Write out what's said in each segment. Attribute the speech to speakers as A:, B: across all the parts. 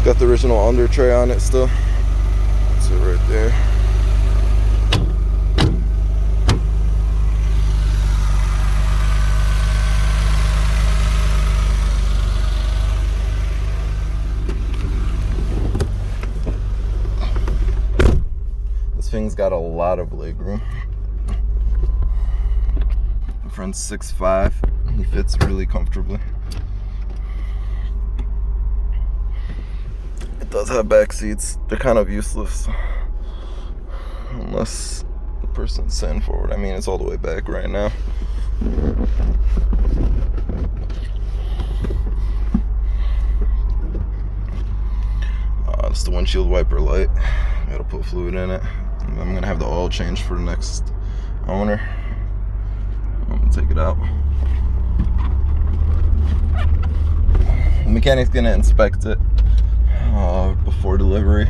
A: got the original under tray on it still. That's it right there. This thing's got a lot of leg room. My friend's 6'5". He fits really comfortably. It does have back seats. They're kind of useless unless the person's sitting forward. I mean, it's all the way back right now. It's the windshield wiper light. Gotta put fluid in it. I'm gonna have the oil changed for the next owner. I'm gonna take it out. The mechanic's gonna inspect it before delivery.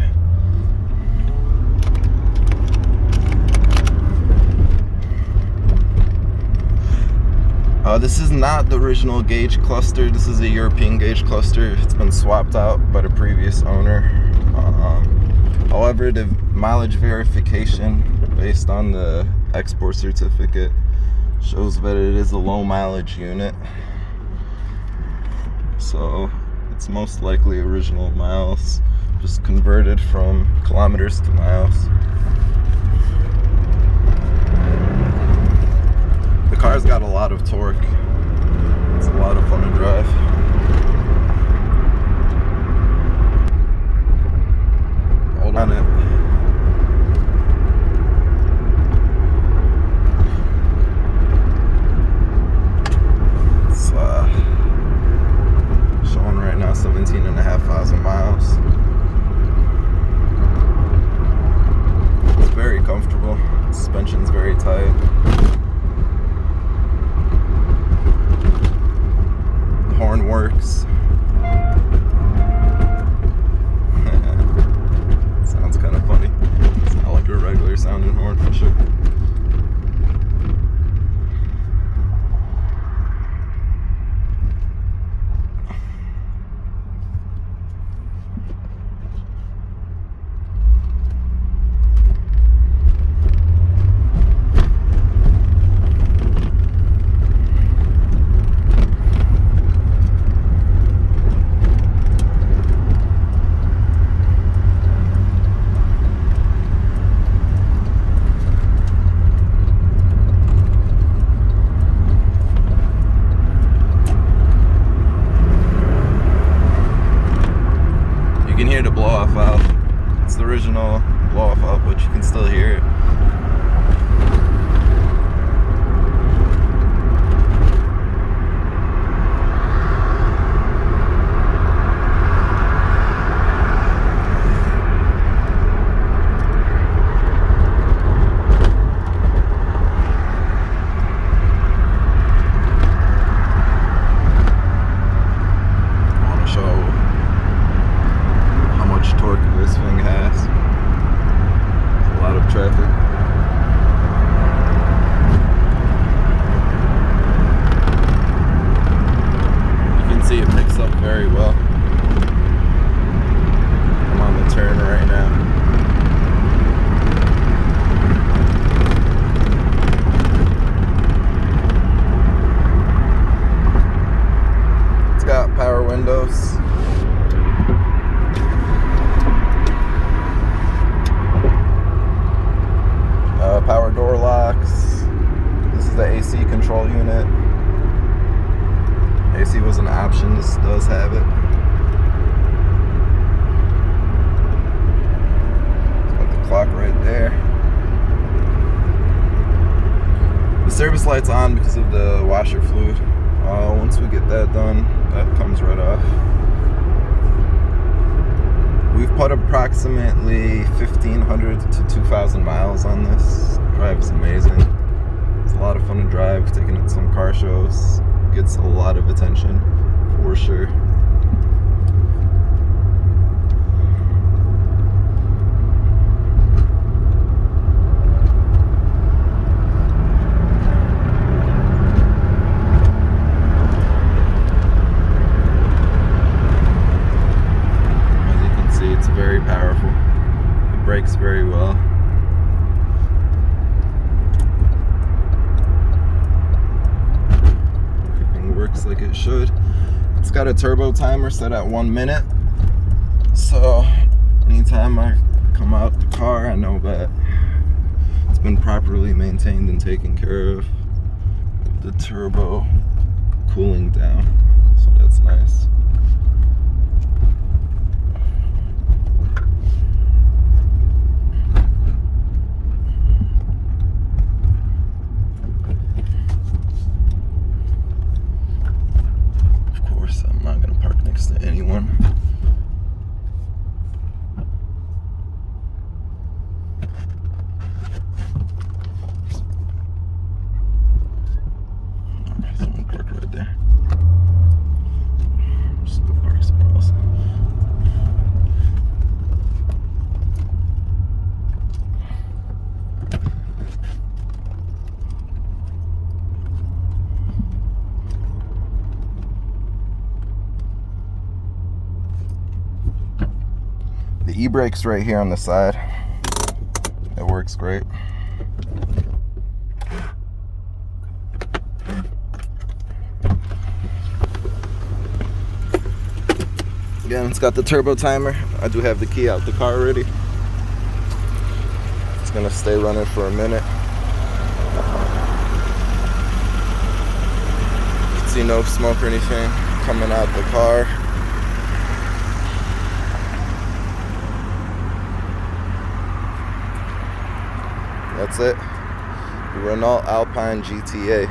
A: This is not the original gauge cluster. This is a European gauge cluster. It's been swapped out by the previous owner. However, the mileage verification based on the export certificate shows that it is a low mileage unit. So it's most likely original miles, just converted from kilometers to miles. The car's got a lot of torque. It's a lot of fun to drive. Hold on it. It's showing right now 17,500 miles. It's very comfortable. Suspension's very tight. Horn works. Sounds kind of funny. It's not like a regular sounding horn for sure. You can hear the blow-off valve. It's the original blow-off valve, but you can still hear it. Traffic. You can see it picks up very well. I'm on the turn right now. It's got power windows. Power door locks. This is the AC control unit. AC was an option. This does have it. It's got the clock right there. The service light's on because of the washer fluid. Once we get that done, that comes right off. We've put approximately 1,500 to 2,000 miles on this. Drive is amazing. It's a lot of fun to drive. Taking it to some car shows. Gets a lot of attention, for sure. As you very powerful. It brakes very well. Everything works like it should. It's got a turbo timer set at 1 minute. So anytime I come out the car, I know that it's been properly maintained and taken care of. The turbo cooling down, so that's nice. Of course, I'm not gonna park next to anyone. The e-brake's right here on the side. It works great. Again, it's got the turbo timer. I do have the key out the car already. It's gonna stay running for a minute. You can see no smoke or anything coming out the car. That's it. The Renault Alpine GTA.